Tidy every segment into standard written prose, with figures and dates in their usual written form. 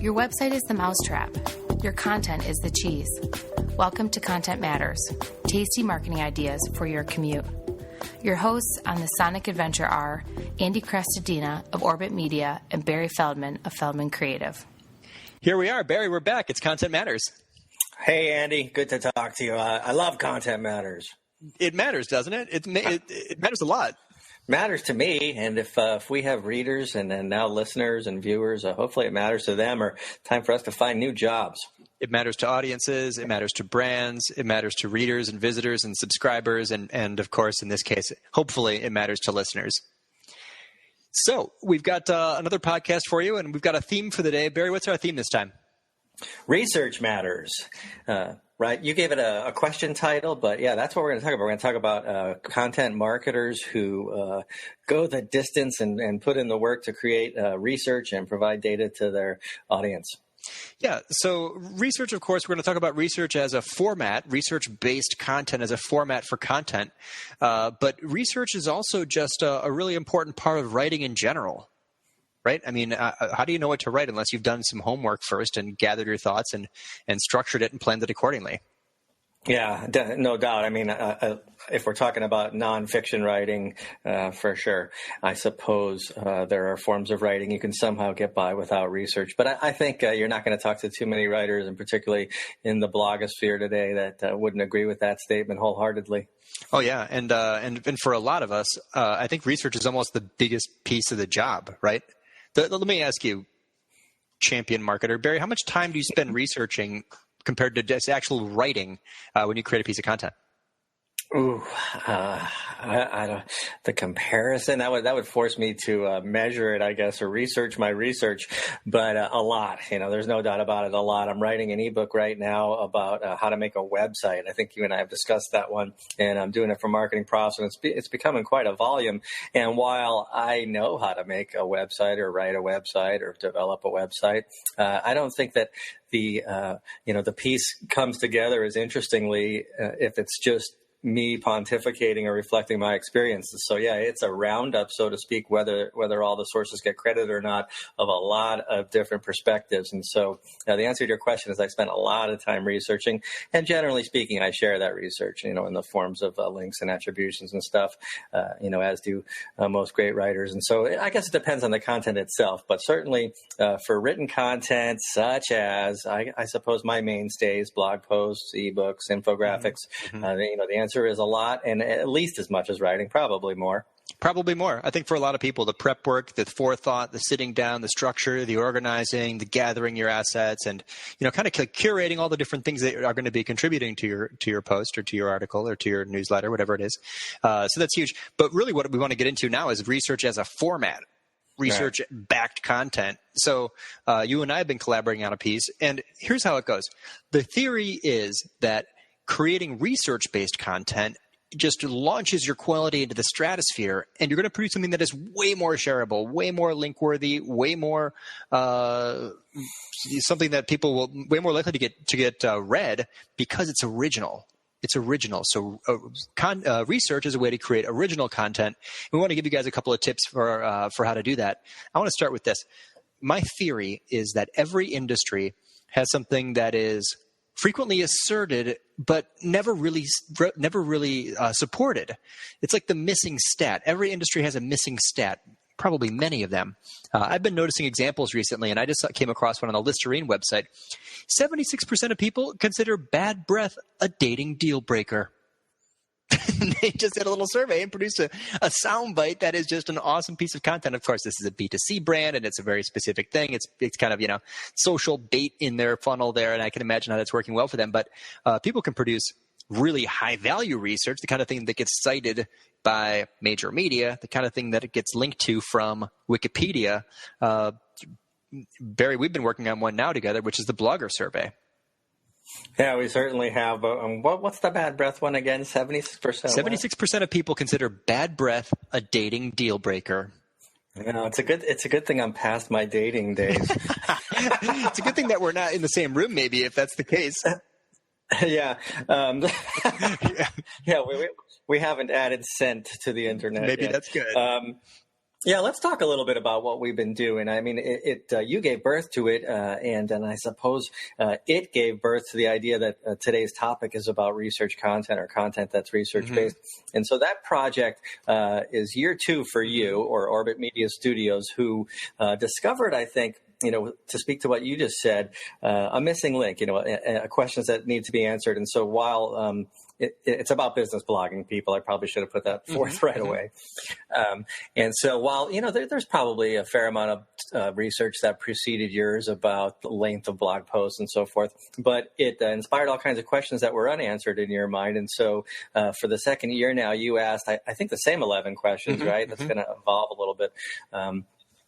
Your website is the mousetrap. Your content is the cheese. Welcome to Content Matters, tasty marketing ideas for your commute. Your hosts on the Sonic Adventure are Andy Crestodina of Orbit Media and Barry Feldman of Feldman Creative. Here we are. Barry, we're back. It's Content Matters. Hey, Andy. Good to talk to you. I love Content Matters. It matters, doesn't it? It matters a lot. Matters to me, and if we have readers and now listeners and viewers, hopefully it matters to them, or time for us to find new jobs. It matters to audiences, it matters to brands, it matters to readers and visitors and subscribers, and of course, in this case, hopefully it matters to listeners. So we've got another podcast for you, and we've got a theme for the day. Barry, what's our theme this time? Research matters. Right. You gave it a question title, but yeah, that's what we're going to talk about. We're going to talk about content marketers who go the distance and put in the work to create research and provide data to their audience. Yeah. So research, of course, we're going to talk about research as a format, research-based content as a format for content. But research is also just a really important part of writing in general. Right? I mean, how do you know what to write unless you've done some homework first and gathered your thoughts and structured it and planned it accordingly? Yeah, no doubt. I mean, if we're talking about nonfiction writing, for sure, I suppose there are forms of writing you can somehow get by without research. But I think you're not going to talk to too many writers, and particularly in the blogosphere today, that wouldn't agree with that statement wholeheartedly. Oh, yeah. And for a lot of us, I think research is almost the biggest piece of the job, right? Let me ask you, champion marketer, Barry, how much time do you spend researching compared to just actual writing when you create a piece of content? Ooh, I don't. The comparison that would force me to measure it, I guess, or research my research. But a lot, there's no doubt about it. A lot. I'm writing an ebook right now about how to make a website. I think you and I have discussed that one, and I'm doing it for Marketing Profs, and it's becoming quite a volume. And while I know how to make a website or write a website or develop a website, I don't think that the piece comes together as interestingly if it's just me pontificating or reflecting my experiences. So yeah, it's a roundup, so to speak, whether all the sources get credit or not, of a lot of different perspectives. And so the answer to your question is I spent a lot of time researching, and generally speaking, I share that research, in the forms of links and attributions and stuff, as do most great writers. And so I guess it depends on the content itself, but certainly for written content, such as I suppose my mainstays, blog posts, ebooks, infographics, the answer is a lot, and at least as much as writing, probably more. Probably more. I think for a lot of people, the prep work, the forethought, the sitting down, the structure, the organizing, the gathering your assets, and kind of curating all the different things that are going to be contributing to your post or to your article or to your newsletter, whatever it is. So that's huge. But really, what we want to get into now is research as a format. Research-backed content. So you and I have been collaborating on a piece, and here's how it goes. The theory is that creating research-based content just launches your quality into the stratosphere, and you're going to produce something that is way more shareable, way more link-worthy, way more something that people will way more likely to get read because it's original. It's original. So research is a way to create original content. We want to give you guys a couple of tips for how to do that. I want to start with this. My theory is that every industry has something that is frequently asserted, but never really supported. It's like the missing stat. Every industry has a missing stat, probably many of them. I've been noticing examples recently, and I just came across one on the Listerine website. 76% of people consider bad breath a dating deal breaker. They just did a little survey and produced a soundbite that is just an awesome piece of content. Of course, this is a B2C brand, and it's a very specific thing. It's kind of, social bait in their funnel there, and I can imagine how that's working well for them. But people can produce really high-value research, the kind of thing that gets cited by major media, the kind of thing that it gets linked to from Wikipedia. Barry, we've been working on one now together, which is the blogger survey. Yeah, we certainly have. What's the bad breath one again? 76%? 76% of people consider bad breath a dating deal breaker. It's a good thing I'm past my dating days. It's a good thing that we're not in the same room, maybe, if that's the case. Yeah. Yeah, we haven't added scent to the internet Maybe yet. That's good. Yeah, let's talk a little bit about what we've been doing. I mean, you gave birth to it, and I suppose it gave birth to the idea that today's topic is about research content or content that's research-based. Mm-hmm. And so that project is year 2 for you, or Orbit Media Studios, who discovered, I think, to speak to what you just said, a missing link, questions that need to be answered. And so while it's about business blogging, people, I probably should have put that forth right away. And so while, there's probably a fair amount of research that preceded yours about the length of blog posts and so forth, but it inspired all kinds of questions that were unanswered in your mind. And so for the second year now, you asked, I think, the same 11 questions, right? That's going to evolve a little bit.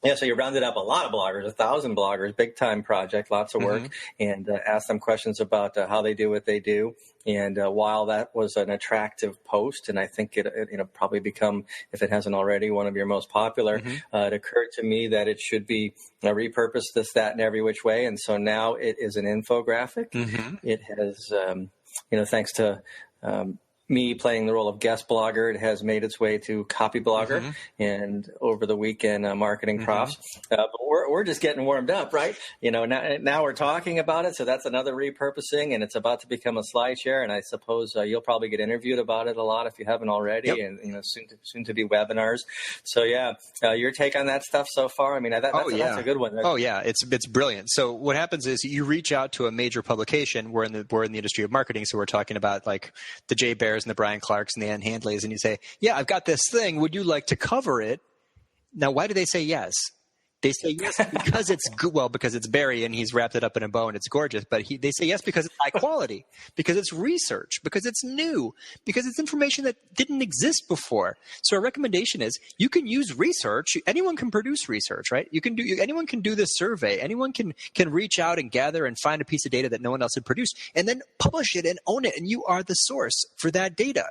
Yeah, so you rounded up a lot of bloggers, 1,000 bloggers, big time project, lots of work, and asked them questions about how they do what they do. And while that was an attractive post, and I think it probably become, if it hasn't already, one of your most popular, it occurred to me that it should be repurposed this, that, and every which way. And so now it is an infographic. It has, thanks to me playing the role of guest blogger, it has made its way to copy blogger and over the weekend marketing profs. But we're just getting warmed up, right? Now we're talking about it, so that's another repurposing, and it's about to become a SlideShare. And I suppose you'll probably get interviewed about it a lot if you haven't already, and soon to be webinars. So yeah, your take on that stuff so far? I mean, that's a good one. Oh yeah, it's brilliant. So what happens is you reach out to a major publication. We're in the industry of marketing, so we're talking about like the Jay Bears and the Brian Clarks and the Ann Handleys, and you say, yeah, I've got this thing. Would you like to cover it? Now, why do they say yes? They say yes because it's good. Well, because it's Barry and he's wrapped it up in a bow and it's gorgeous. But they say yes because it's high quality, because it's research, because it's new, because it's information that didn't exist before. So our recommendation is you can use research. Anyone can produce research, right? Anyone can do this survey. Anyone can reach out and gather and find a piece of data that no one else had produced, and then publish it and own it. And you are the source for that data.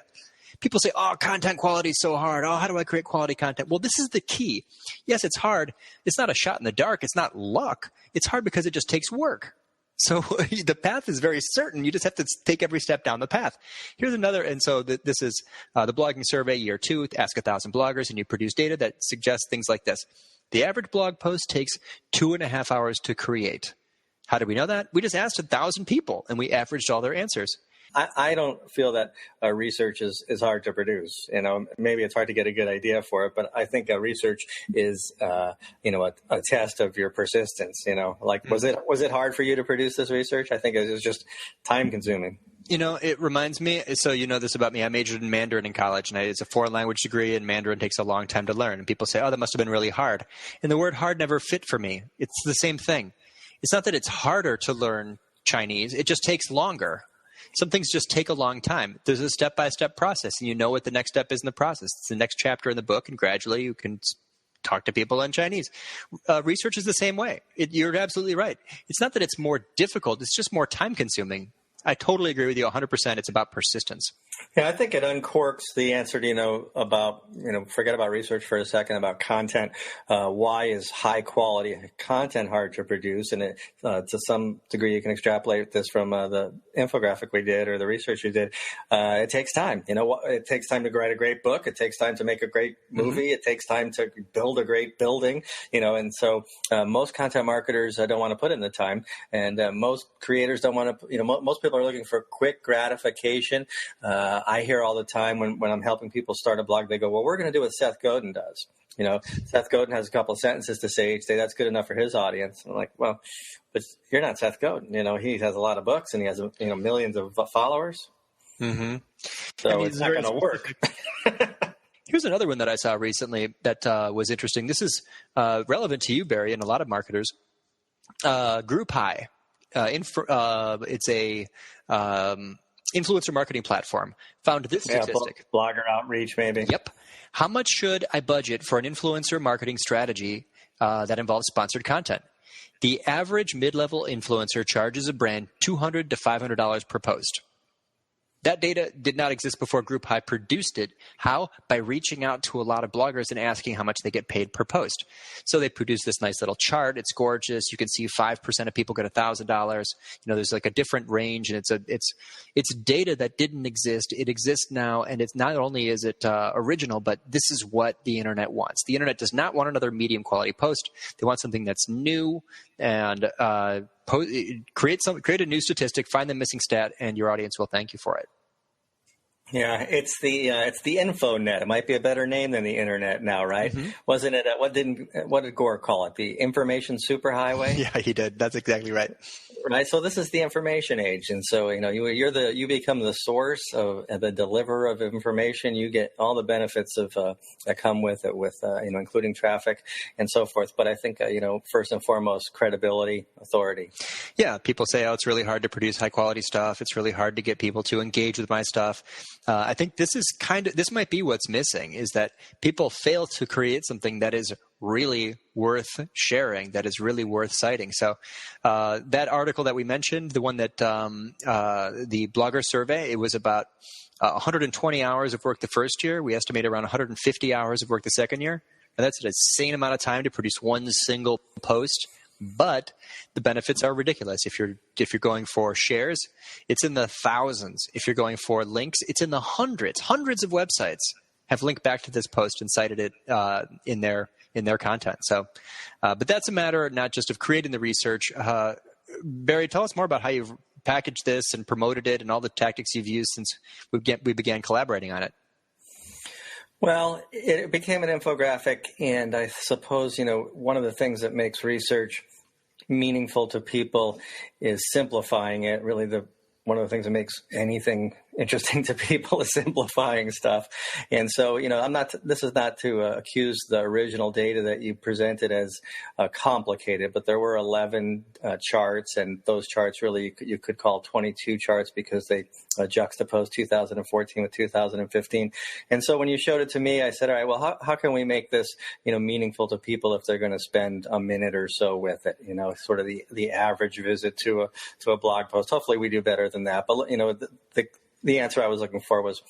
People say, oh, content quality is so hard. Oh, how do I create quality content? Well, this is the key. Yes, it's hard. It's not a shot in the dark. It's not luck. It's hard because it just takes work. So the path is very certain. You just have to take every step down the path. Here's another. And so this is the blogging survey year 2. Ask 1,000 bloggers, and you produce data that suggests things like this. The average blog post takes 2.5 hours to create. How do we know that? We just asked 1,000 people, and we averaged all their answers. I don't feel that research is hard to produce. Maybe it's hard to get a good idea for it, but I think research is, a test of your persistence. Was it hard for you to produce this research? I think it was just time consuming. It reminds me, so you know this about me, I majored in Mandarin in college, and it's a foreign language degree, and Mandarin takes a long time to learn. And people say, oh, that must have been really hard. And the word hard never fit for me. It's the same thing. It's not that it's harder to learn Chinese. It just takes longer. Some things just take a long time. There's a step-by-step process, and you know what the next step is in the process. It's the next chapter in the book, and gradually you can talk to people in Chinese. Research is the same way. You're absolutely right. It's not that it's more difficult. It's just more time-consuming. I totally agree with you 100%. It's about persistence. Yeah, I think it uncorks the answer to, about, forget about research for a second, about content. Why is high quality content hard to produce? And to some degree, you can extrapolate this from the infographic we did or the research we did. It takes time. It takes time to write a great book. It takes time to make a great movie. It takes time to build a great building, and so most content marketers don't want to put in the time. And most creators don't want to, most people are looking for quick gratification. I hear all the time when I'm helping people start a blog, they go, well, we're going to do what Seth Godin does. Seth Godin has a couple of sentences to say each day. That's good enough for his audience. I'm like, well, but you're not Seth Godin. He has a lot of books and he has, millions of followers. So it's not going to work. Here's another one that I saw recently that was interesting. This is relevant to you, Barry, and a lot of marketers. Group High. It's a influencer marketing platform. Found this statistic. Blogger outreach, maybe. Yep. How much should I budget for an influencer marketing strategy that involves sponsored content? The average mid-level influencer charges a brand $200 to $500 per post. That data did not exist before Group High produced it. How? By reaching out to a lot of bloggers and asking how much they get paid per post. So they produced this nice little chart. It's gorgeous. You can see 5% of people get $1,000. There's like a different range, and it's data that didn't exist. It exists now, and it's not only is it original, but this is what the internet wants. The internet does not want another medium quality post. They want something that's new and create a new statistic, find the missing stat, and your audience will thank you for it. Yeah, it's the info net. It might be a better name than the internet now, right? Mm-hmm. Wasn't it? What did Gore call it? The information superhighway? Yeah, he did. That's exactly right. Right. So this is the information age, and so you become the source of the deliverer of information. You get all the benefits of that come with it, including traffic and so forth. But I think first and foremost, credibility, authority. Yeah, people say, it's really hard to produce high quality stuff. It's really hard to get people to engage with my stuff. I think this might be what's missing, is that people fail to create something that is really worth sharing, that is really worth citing. So that article that we mentioned, the one that the blogger survey, it was about 120 hours of work the first year. We estimate around 150 hours of work the second year. And that's an insane amount of time to produce one single post. But the benefits are ridiculous. If you're going for shares, it's in the thousands. If you're going for links, it's in the hundreds. Hundreds of websites have linked back to this post and cited it in their content. So, but that's a matter not just of creating the research. Barry, tell us more about how you've packaged this and promoted it, and all the tactics you've used since we began collaborating on it. Well, it became an infographic, and I suppose, one of the things that makes research meaningful to people is simplifying it. Really, one of the things that makes anything interesting to people is simplifying stuff. And so, this is not to accuse the original data that you presented as complicated, but there were 11 charts, and those charts really you could call 22 charts because they juxtaposed 2014 with 2015. And so when you showed it to me, I said, all right, well, how can we make this, meaningful to people if they're going to spend a minute or so with it? Sort of the average visit to a blog post. Hopefully we do better than that. But, the answer I was looking for was,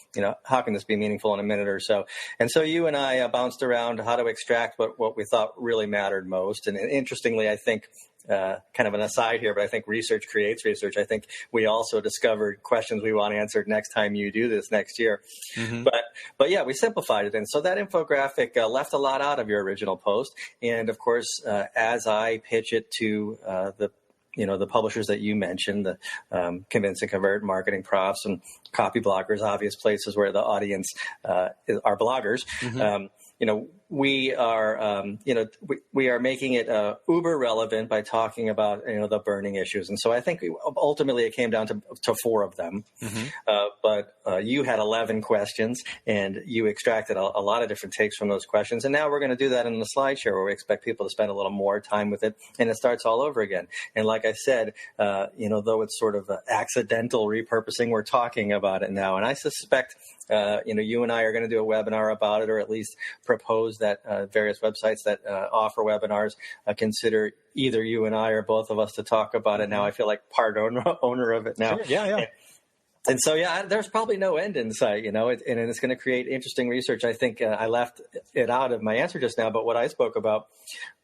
how can this be meaningful in a minute or so? And so you and I bounced around how to extract what we thought really mattered most. And interestingly, I think, kind of an aside here, but I think research creates research. I think we also discovered questions we want answered next time you do this next year. Mm-hmm. But yeah, we simplified it. And so that infographic left a lot out of your original post. And of course, as I pitch it to the publishers that you mentioned, the Convince and Convert, Marketing Profs, and Copy Bloggers, obvious places where the audience are bloggers. Mm-hmm. We are, we are making it uber relevant by talking about, the burning issues. And so I think ultimately it came down to 4 of them. Mm-hmm. But you had 11 questions, and you extracted a lot of different takes from those questions. And now we're going to do that in the SlideShare, where we expect people to spend a little more time with it, and it starts all over again. And like I said, though it's sort of accidental repurposing, we're talking about it now. And I suspect, you and I are going to do a webinar about it, or at least propose that various websites that offer webinars consider either you and I or both of us to talk about it. Now I feel like part owner of it now. Sure. Yeah. And so, there's probably no end in sight, and it's going to create interesting research. I think I left it out of my answer just now, but what I spoke about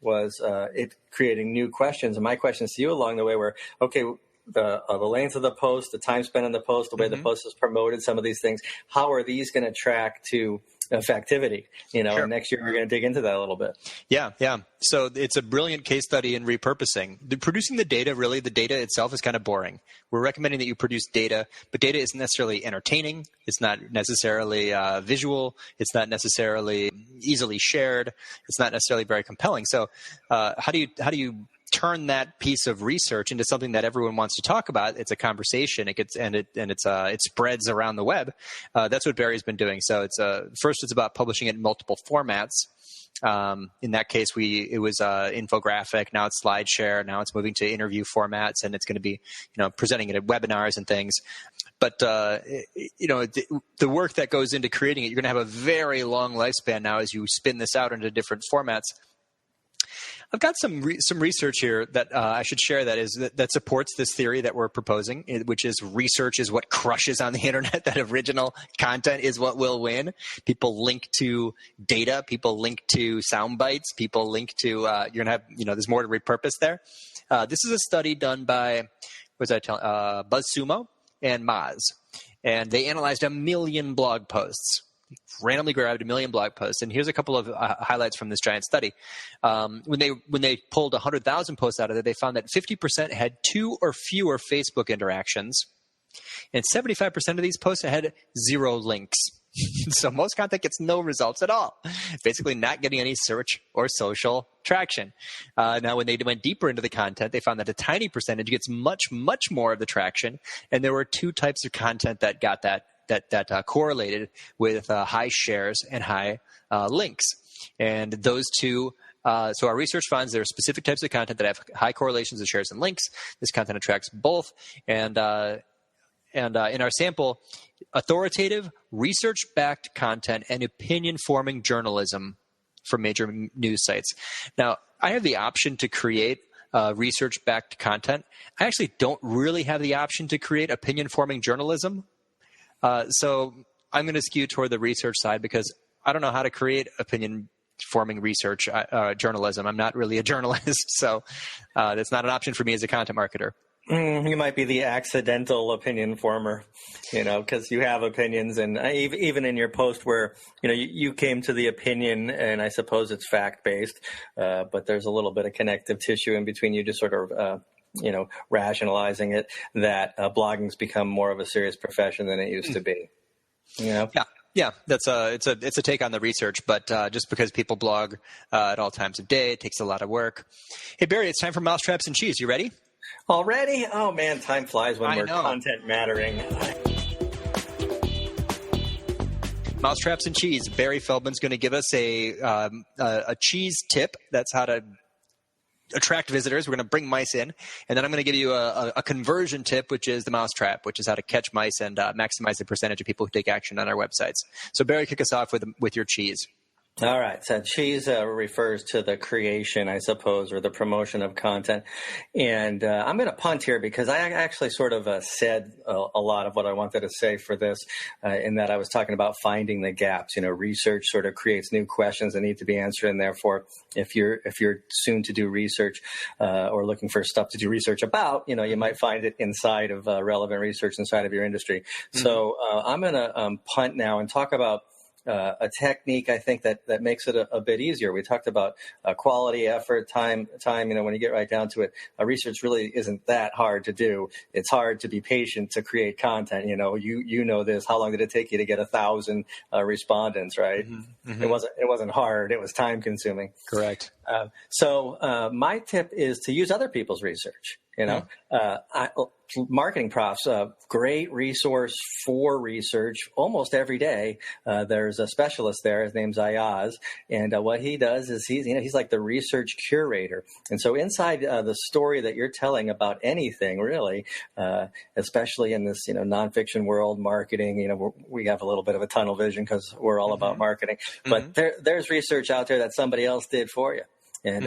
was it creating new questions. And my questions to you along the way were, okay, the length of the post, the time spent on the post, the way mm-hmm. the post is promoted, some of these things, how are these going to track to effectivity? Sure. And next year we're going to dig into that a little bit. Yeah. So it's a brilliant case study in repurposing. Producing the data itself is kind of boring. We're recommending that you produce data, but data isn't necessarily entertaining. It's not necessarily visual. It's not necessarily easily shared. It's not necessarily very compelling. So how do you turn that piece of research into something that everyone wants to talk about? It's a conversation. It spreads around the web. That's what Barry's been doing. So it's about publishing it in multiple formats. In that case, it was infographic. Now it's SlideShare. Now it's moving to interview formats, and it's going to be, presenting it at webinars and things. But, the work that goes into creating it, you're going to have a very long lifespan now as you spin this out into different formats. I've got some research here that I should share that supports this theory that we're proposing, which is research is what crushes on the internet, that original content is what will win. People link to data, people link to sound bites, people link to you're going to have, there's more to repurpose there. This is a study done by, BuzzSumo and Moz, and they analyzed 1 million blog posts. Randomly grabbed 1 million blog posts, and here's a couple of highlights from this giant study. When they pulled 100,000 posts out of it, they found that 50% had 2 or fewer Facebook interactions, and 75% of these posts had 0 links. So most content gets no results at all, basically not getting any search or social traction. Now, when they went deeper into the content, they found that a tiny percentage gets much, much more of the traction, and there were 2 types of content that got that correlated with high shares and high links. And those 2, so our research finds there are specific types of content that have high correlations of shares and links. This content attracts both. And in our sample, authoritative, research-backed content and opinion-forming journalism from major news sites. Now, I have the option to create research-backed content. I actually don't really have the option to create opinion-forming journalism. So I'm going to skew toward the research side because I don't know how to create opinion-forming research journalism. I'm not really a journalist, so that's not an option for me as a content marketer. You might be the accidental opinion former, because you have opinions, and even in your post where, you came to the opinion, and I suppose it's fact-based, but there's a little bit of connective tissue in between you just sort of rationalizing it, that blogging's become more of a serious profession than it used to be. Yeah, that's it's a take on the research, but just because people blog at all times of day, it takes a lot of work. Hey Barry, it's time for Mousetraps and Cheese. You ready? Already? Oh man, time flies when we're content mattering. Mousetraps and Cheese. Barry Feldman's going to give us a cheese tip. That's how to attract visitors. We're going to bring mice in, and then I'm going to give you a conversion tip, which is the mousetrap, which is how to catch mice and maximize the percentage of people who take action on our websites. So Barry, kick us off with your cheese. All right. So cheese refers to the creation, I suppose, or the promotion of content. And I'm going to punt here because I actually sort of said a lot of what I wanted to say for this, in that I was talking about finding the gaps. Research sort of creates new questions that need to be answered. And therefore, if you're soon to do research or looking for stuff to do research about, you might find it inside of relevant research inside of your industry. Mm-hmm. So I'm going to punt now and talk about a technique, I think, that makes it a bit easier. We talked about quality, effort, time. When you get right down to it, research really isn't that hard to do. It's hard to be patient to create content. You know this. How long did it take you to get 1,000 respondents? Right? Mm-hmm. Mm-hmm. It wasn't hard. It was time consuming. Correct. So my tip is to use other people's research. Marketing Prof's a great resource for research almost every day. There's a specialist there. His name's Ayaz. And what he does is he's like the research curator. And so inside the story that you're telling about anything, really, especially in this, nonfiction world, marketing, we have a little bit of a tunnel vision because we're all about marketing. But there's research out there that somebody else did for you. And,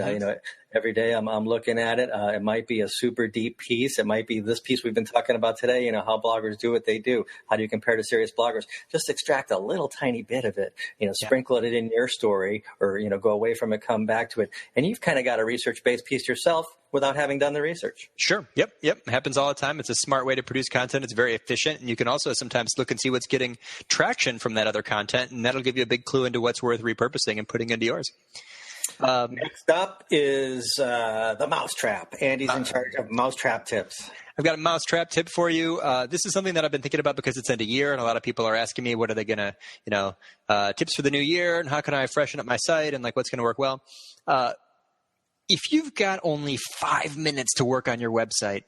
every day I'm looking at it. It might be a super deep piece. It might be this piece we've been talking about today, how bloggers do what they do. How do you compare to serious bloggers? Just extract a little tiny bit of it, sprinkle it in your story or, go away from it, come back to it. And you've kind of got a research-based piece yourself without having done the research. Sure. Yep. It happens all the time. It's a smart way to produce content. It's very efficient. And you can also sometimes look and see what's getting traction from that other content. And that'll give you a big clue into what's worth repurposing and putting into yours. Next up is the mousetrap. Andy's in charge of mousetrap tips. I've got a mousetrap tip for you. This is something that I've been thinking about because it's end of year, and a lot of people are asking me, what are they going to, tips for the new year, and how can I freshen up my site, and what's going to work well. If you've got only 5 minutes to work on your website,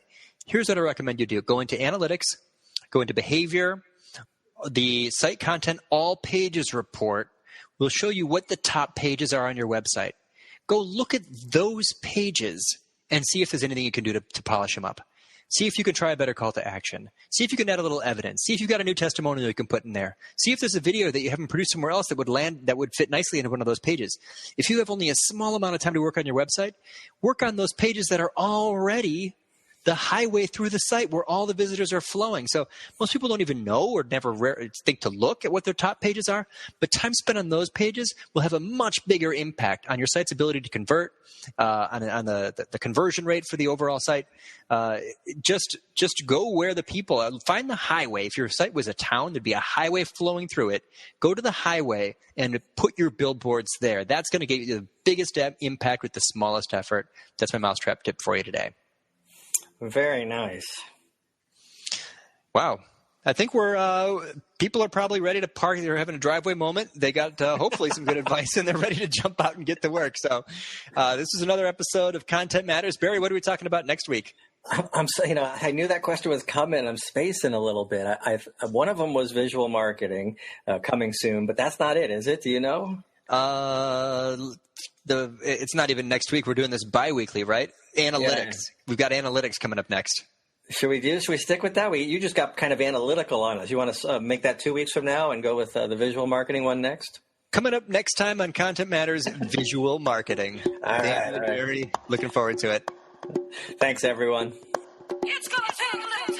here's what I recommend you do. Go into analytics, go into behavior, the site content all pages report will show you what the top pages are on your website. Go look at those pages and see if there's anything you can do to polish them up. See if you can try a better call to action. See if you can add a little evidence. See if you've got a new testimonial you can put in there. See if there's a video that you haven't produced somewhere else that would fit nicely into one of those pages. If you have only a small amount of time to work on your website, work on those pages that are already the highway through the site where all the visitors are flowing. So most people don't even know or never think to look at what their top pages are, but time spent on those pages will have a much bigger impact on your site's ability to convert, on the conversion rate for the overall site. Just go where the people are. Find the highway. If your site was a town, there'd be a highway flowing through it. Go to the highway and put your billboards there. That's going to get you the biggest impact with the smallest effort. That's my mousetrap tip for you today. Very nice. Wow. I think people are probably ready to park. They're having a driveway moment. They got hopefully some good advice, and they're ready to jump out and get to work. So this is another episode of Content Matters. Barry, what are we talking about next week? I knew that question was coming. I'm spacing a little bit. One of them was visual marketing coming soon, but that's not it, is it? Do you know? It's not even next week. We're doing this bi-weekly, right? Analytics. Yeah. We've got analytics coming up next. Should we stick with that? You just got kind of analytical on us. You want to make that 2 weeks from now and go with the visual marketing one next? Coming up next time on Content Matters, visual marketing. All right. Barry, looking forward to it. Thanks, everyone. It's gonna take a little